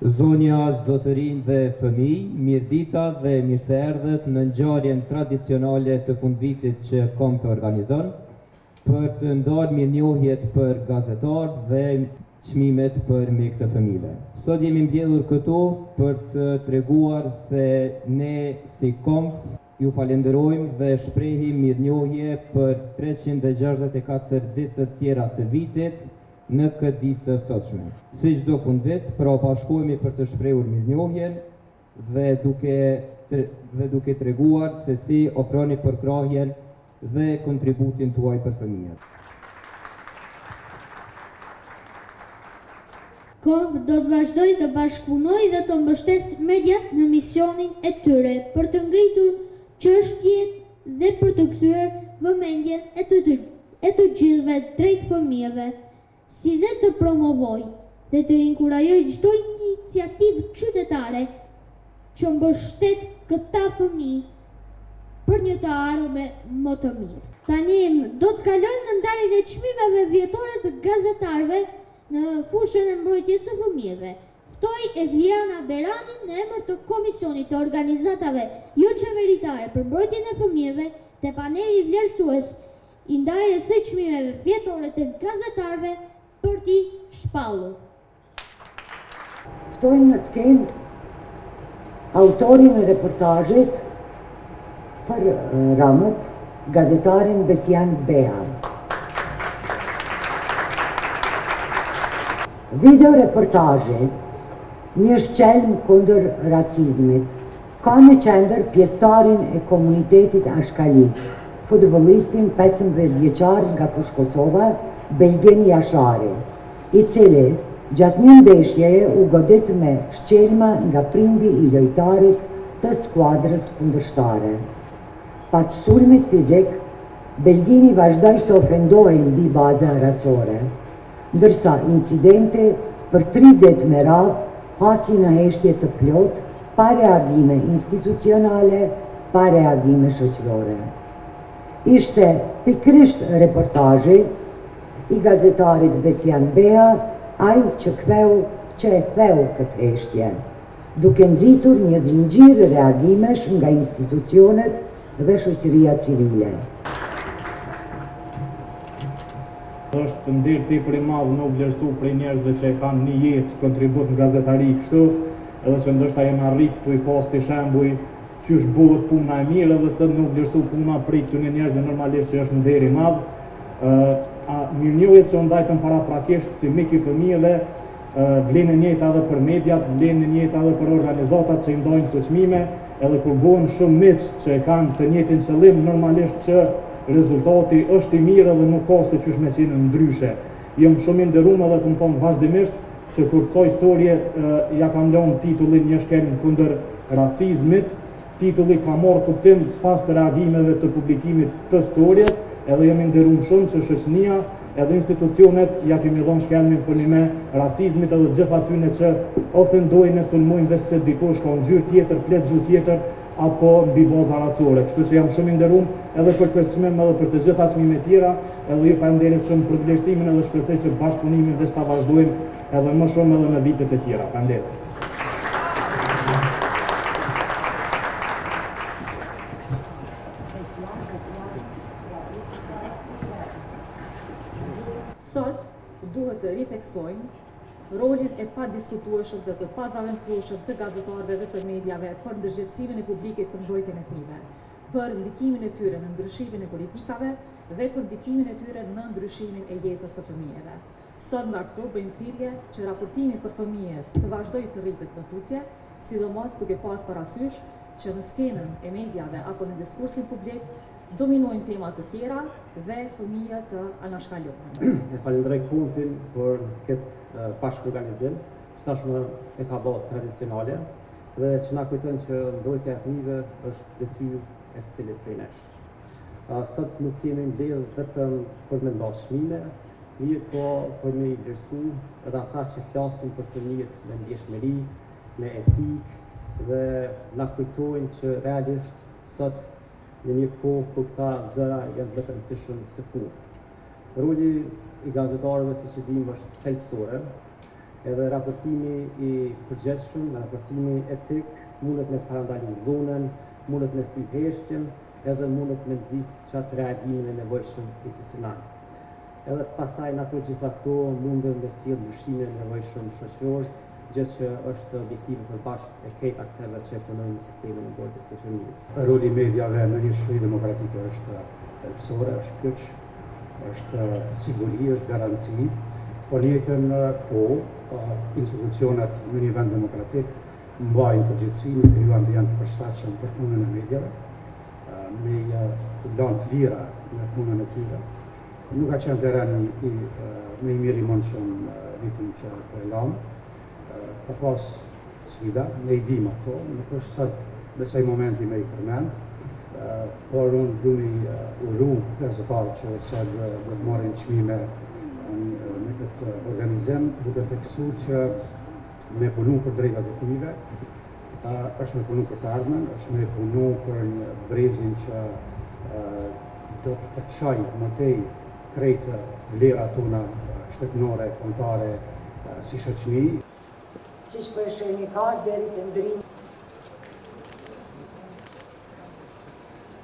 Zonja, zotërin dhe fëmij, mirëdita dhe mirëseerdhët në ngjarjen tradicionale të fundvitit që Komfe organizon për të ndarë mirënjohjet për gazetarë dhe çmimet për mik të fëmijëve. Sot jemi mbledhur këtu për të treguar se ne si Komf ju falenderojmë dhe shprehim mirënjohje për 364 ditë të tjera të vitit në këtë ditë të sotshme. Si çdo fundvit, bashkohemi për të shprehur mirënjohjen dhe duke treguar se si ofroni përkrahjen dhe kontributin tuaj për fëmijët. Komf do të vazhdojë të bashkëpunojë dhe të mbështesë mediat në misionin e tyre për të ngritur çështjet dhe për të kthyer vëmendjen e të gjithëve drejt fëmijëve, si dhe të promovojë dhe të inkurajojë çdo iniciativë qytetare që mbështet këta fëmijë për një të ardhme më të mirë. Tani do të kalojmë në ndarjen e çmimeve vjetore të gazetarëve në fushën e mbrojtjes së fëmijëve. Ftoj Evliana Beranin në emër të Komisionit të Organizatave jo qeveritare për mbrojtjen e fëmijëve te paneli vlerësues i ndarjes së çmimeve vjetore të gazetarëve për t'i shpallur. Ftojmë në skenë autorin e reportazhit për Ramët, gazetarin Besian Behan. Video reportazhi një shqelm kundër racizmit ka në qendër pjesëtarin e komunitetit Ashkali, futbollistin 15 vjeçar nga fushë Kosova, Bejgen Jashari, i cili gjatë një ndeshjeje u godit me shqelma nga prindi i lojtarit të skuadrës kundërshtare. Pas sulmit fizik, Belgini vazhdoi të ofendohej mbi baza racore, ndërsa incidenti për 3 ditë me radhë pasi në heshtje të plot, pa reagime institucionale, pa reagime shoqërore. Ishte pikrisht reportazhi i gazetarit Besian Beha, ai që e ktheu këtë heshtje, duke nxitur një zinxhir reagimesh nga institucionet dhe shoqëria civile. Është ndir tepër i madh në vlerësu prej njerëzve që kanë një jetë kontribut në gazetari kështu, edhe që ndoshta jemi arrit të i pas si shembuj qysh bëhet puna e mirë edhe se nuk vlerësu puna prej këtyre njerëzve normalisht që është nder i madh. Mirënjohjet që ndajtën paraprakisht si mik i fëmijëve, vlen e njëjta edhe për mediat, vlen e njëjta edhe për organizatat që i ndajnë këto çmime, edhe kur bëhen shumë miq që e kanë të njëjtin qëllim, normalisht që rezultati është i mirë edhe nuk ka se qysh me qenë ndryshe. Jam shumë i nderuar edhe kam thonë vazhdimisht që kur kësaj historie ja kam lënë titullin një shkelm kundër racizmit, titulli ka marrë kuptim pas reagimeve të publikimit të storjes, edhe jemi nderuar shumë që shoqënia edhe institucionet ja kemi dhënë shkelmin për një me racizmit edhe gjithë atyne që ofendojnë e sulmojnë veç pse dikush ka ngjyrë tjetër, flet gjuhë tjetër apo mbi baza racore. Kështu që jam shumë i nderuar edhe për këtë çmim edhe për të gjitha çmimet tjera, edhe ju falenderoj shumë për vlerësimin edhe shpresoj që bashkëpunimin dhe ta vazhdojmë edhe më shumë edhe në vitet e tjera. Faleminderit. Sot duhet të ritheksojmë rolin e pa diskutueshëm dhe të pazaventueshëm të gazetarëve dhe të mediave për ndërgjegjësimin e publikut për mbrojtjen e fëmijëve, për ndikimin e tyre në ndryshimin e politikave dhe për ndikimin e tyre në ndryshimin e jetës së fëmijëve. Sot nga këtu bëjmë thirrje që raportimi për fëmijët të vazhdojë të rritet në tutje, sidomos duke pas parasysh që në skenën e mediave apo në diskursin publik dominojnë temat të tjera dhe fëmijët të anashkalohen. Falenderoj Komfin për këtë bashkëorganizim, që tashmë e ka bërë tradicionale dhe që na kujton që mbrojtja e fëmijëve është detyrë e secilit prej nesh. Sot nuk kemi mbledhur vetëm për me ndarë çmime, mirë po për me i vlerësu edhe ata që flasin për fëmijët me ndjeshmëri, me etikë dhe na kujtojnë që realisht sot në një kohë ku këta zëra janë vetëm si shumë se kur. Roli i gazetarëve, siç e dimë, është thelbësore Edhe raportimi i përgjithshëm, raportimi etik, mundet me parandalu dhunën, mundet me thy heshtjen, edhe mundet me nxisë qatë reagimin e nevojshëm institucional. Edhe pastaj në ato gjitha këto mundën me sjellë ndryshimin e nevojshëm shoqëror, gjë që është objektive përbashkët e krejt aktorëve që punojnë në sistemin e mbrojtjes së fëmijës. Roli i mediave në një shoqëri demokratike është thelbësore, është kyç, është siguri, është garanci, por në njëjtën kohë institucionet në një vend demokratik mbajnë përgjegjësi në kriju ambient të përshtatshëm për punën e mediave, me lanë të lira në punën e tyre. Nuk ka qenë terren me i mirë i mundshëm vitin që po e lamë. Ka pas sfida, ne i dim ato, nuk është sot besoj momenti me i përmend, por unë du mi uru gazetarët që sot do të marrin çmime në këtë organizim, duke theksuar që me punu për drejtat e fëmijëve, është me punu për të ardhmen, është me punu për një brezin që do të përçoj më tej krejt vlerat tona shtetërore, kombëtare si shoqëri. Siç po e shihni ka deri te ndrimi